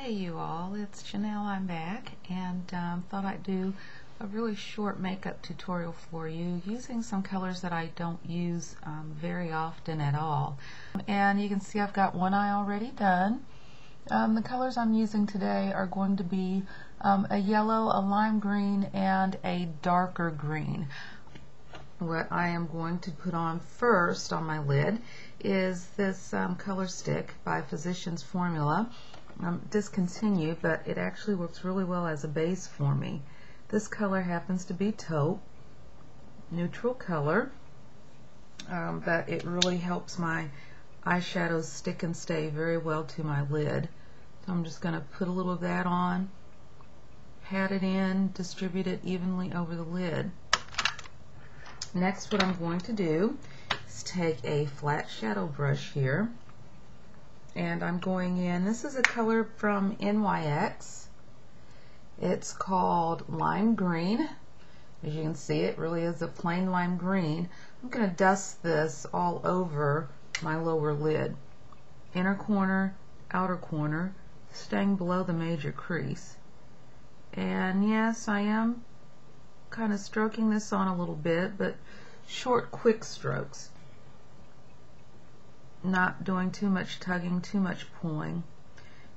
Hey you all, it's Janelle. I'm back and thought I'd do a really short makeup tutorial for you using some colors that I don't use very often at all. And you can see I've got one eye already done. The colors I'm using today are going to be a yellow, a lime green, and a darker green. What I am going to put on first on my lid is this color stick by Physicians Formula. Discontinued, but it actually works really well as a base for me. This color happens to be Taupe, neutral color, but it really helps my eyeshadows stick and stay very well to my lid. So I'm just going to put a little of that on, pat it in, distribute it evenly over the lid. Next, what I'm going to do is take a flat shadow brush here, and I'm going in, this is a color from NYX. It's called Lime Green. As you can see, it really is a plain lime green. I'm going to dust this all over my lower lid. Inner corner, outer corner, staying below the major crease. And yes, I am kind of stroking this on a little bit, but short, quick strokes. Not doing too much tugging, too much pulling.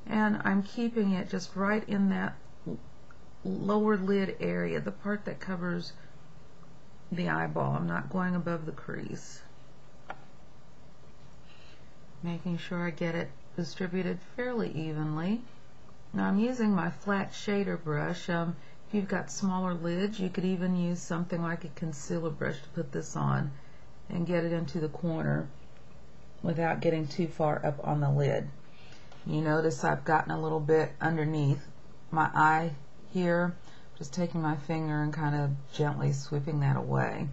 And I'm keeping it just right in that lower lid area, the part that covers the eyeball. I'm not going above the crease. Making sure I get it distributed fairly evenly. Now I'm using my flat shader brush. If you've got smaller lids, you could even use something like a concealer brush to put this on and get it into the corner without getting too far up on the lid. You notice I've gotten a little bit underneath my eye here. Just taking my finger and kind of gently sweeping that away.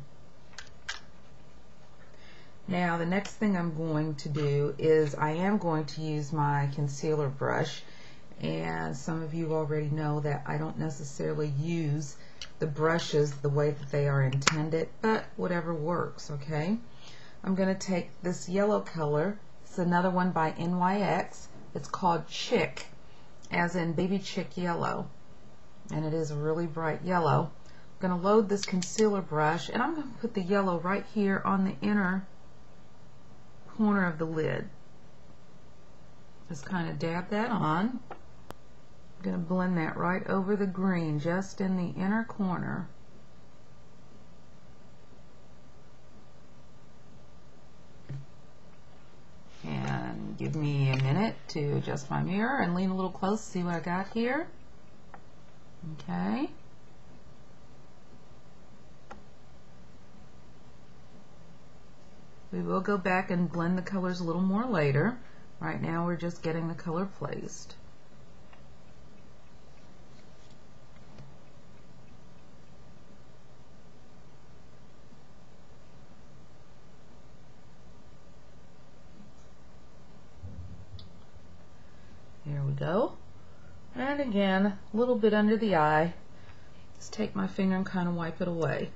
Now the next thing I'm going to do is I am going to use my concealer brush, and some of you already know that I don't necessarily use the brushes the way that they are intended, but whatever works, okay? I'm going to take this yellow color. It's another one by NYX. It's called Chick, as in baby chick yellow, and it is a really bright yellow. I'm going to load this concealer brush, and I'm going to put the yellow right here on the inner corner of the lid. Just kind of dab that on. I'm going to blend that right over the green, just in the inner corner. And give me a minute to adjust my mirror and lean a little close, see what I got here. Okay. We will go back and blend the colors a little more later. Right now we're just getting the color placed. There we go. And again, a little bit under the eye. Just take my finger and kind of wipe it away.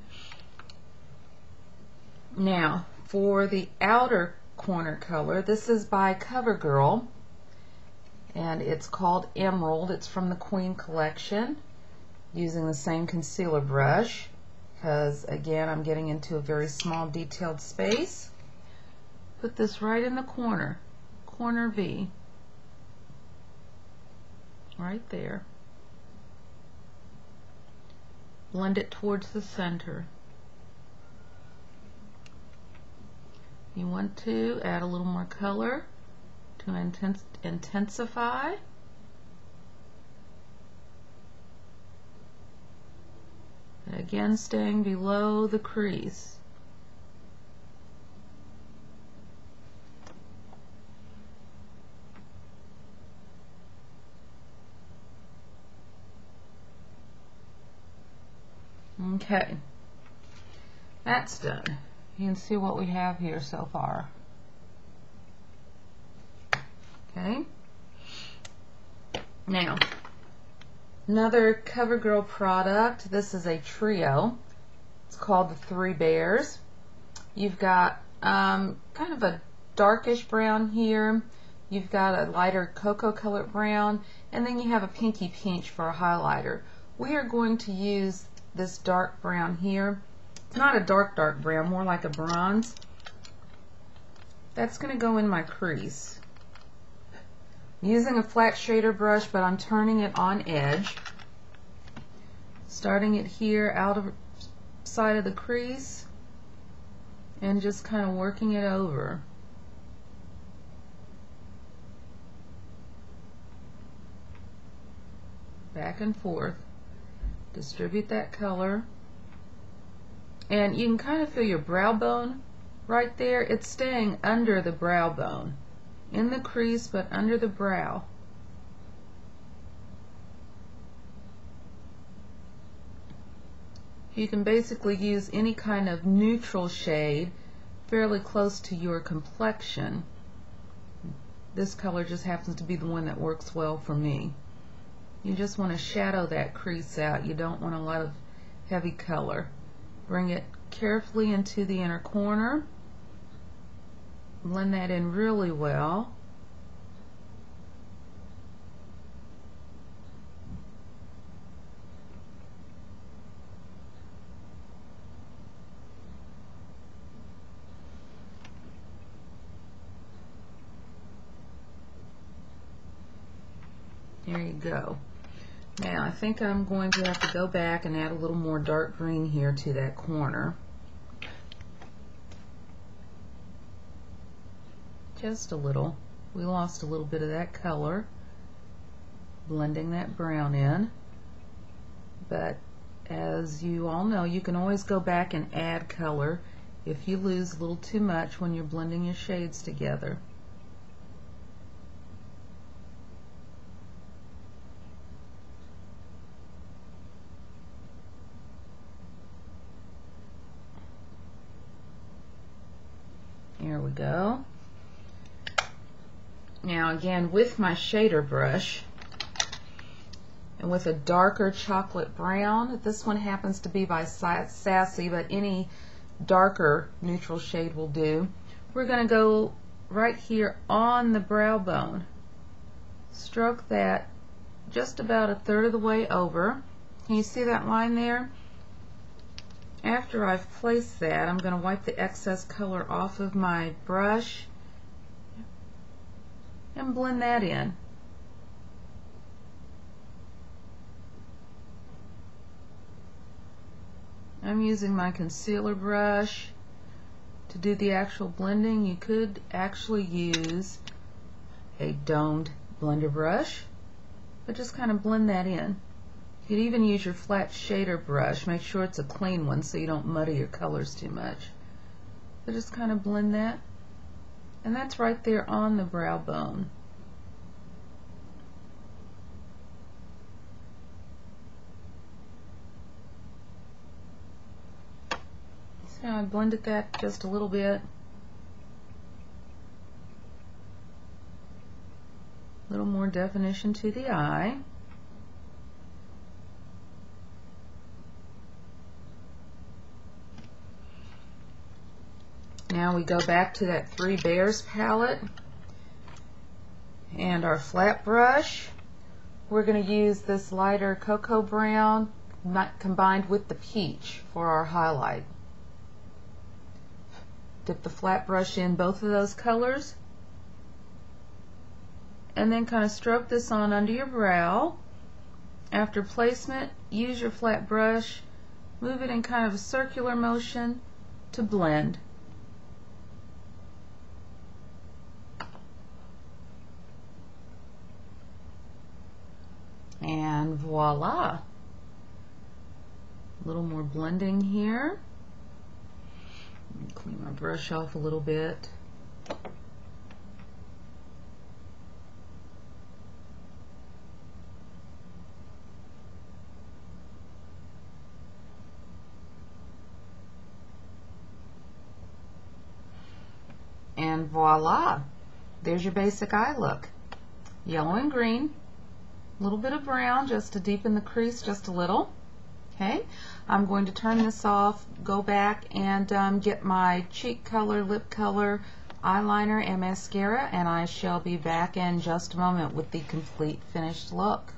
Now, for the outer corner color, this is by CoverGirl, and it's called Emerald. It's from the Queen collection, using the same concealer brush, because again, I'm getting into a very small detailed space. Put this right in the corner, corner V. Right there. Blend it towards the center. You want to add a little more color to intensify. And again, staying below the crease. Okay, that's done. You can see what we have here so far. Okay, now another CoverGirl product. This is a trio. It's called the Three Bears. You've got kind of a darkish brown here. you've got a lighter cocoa colored brown, and then you have a pinky peach for a highlighter. We are going to use this dark brown here. It's not a dark brown, more like a bronze. That's going to go in my crease. I'm using a flat shader brush, but I'm turning it on edge. Starting it here out of side of the crease and just kind of working it over. Back and forth. Distribute that color. And you can kind of feel your brow bone right there. It's staying under the brow bone. In the crease, but under the brow. You can basically use any kind of neutral shade fairly close to your complexion. This color just happens to be the one that works well for me. You just want to shadow that crease out. You don't want a lot of heavy color. Bring it carefully into the inner corner. Blend that in really well. There you go. Now I think I'm going to have to go back and add a little more dark green here to that corner. Just a little. We lost a little bit of that color. Blending that brown in. But as you all know, you can always go back and add color if you lose a little too much when you're blending your shades together. There we go. Now again, with my shader brush and with a darker chocolate brown, this one happens to be by Sassy, but any darker neutral shade will do. We're going to go right here on the brow bone. Stroke that just about a third of the way over. Can you see that line there? After I've placed that, I'm going to wipe the excess color off of my brush and blend that in. I'm using my concealer brush to do the actual blending. You could actually use a domed blender brush, but just kind of blend that in. You could even use your flat shader brush. Make sure it's a clean one so you don't muddy your colors too much. So just kind of blend that. And that's right there on the brow bone. So I blended that just a little bit. A little more definition to the eye. Now we go back to that Three Bears palette and our flat brush. We're going to use this lighter cocoa brown combined with the peach for our highlight. Dip the flat brush in both of those colors and then kind of stroke this on under your brow. After placement, use your flat brush, move it in kind of a circular motion to blend. And voila! A little more blending here. Let me clean my brush off a little bit. And voila! There's your basic eye look. Yellow and green. A little bit of brown just to deepen the crease just a little. Okay, I'm going to turn this off, go back and get my cheek color, lip color, eyeliner and mascara, and I shall be back in just a moment with the complete finished look.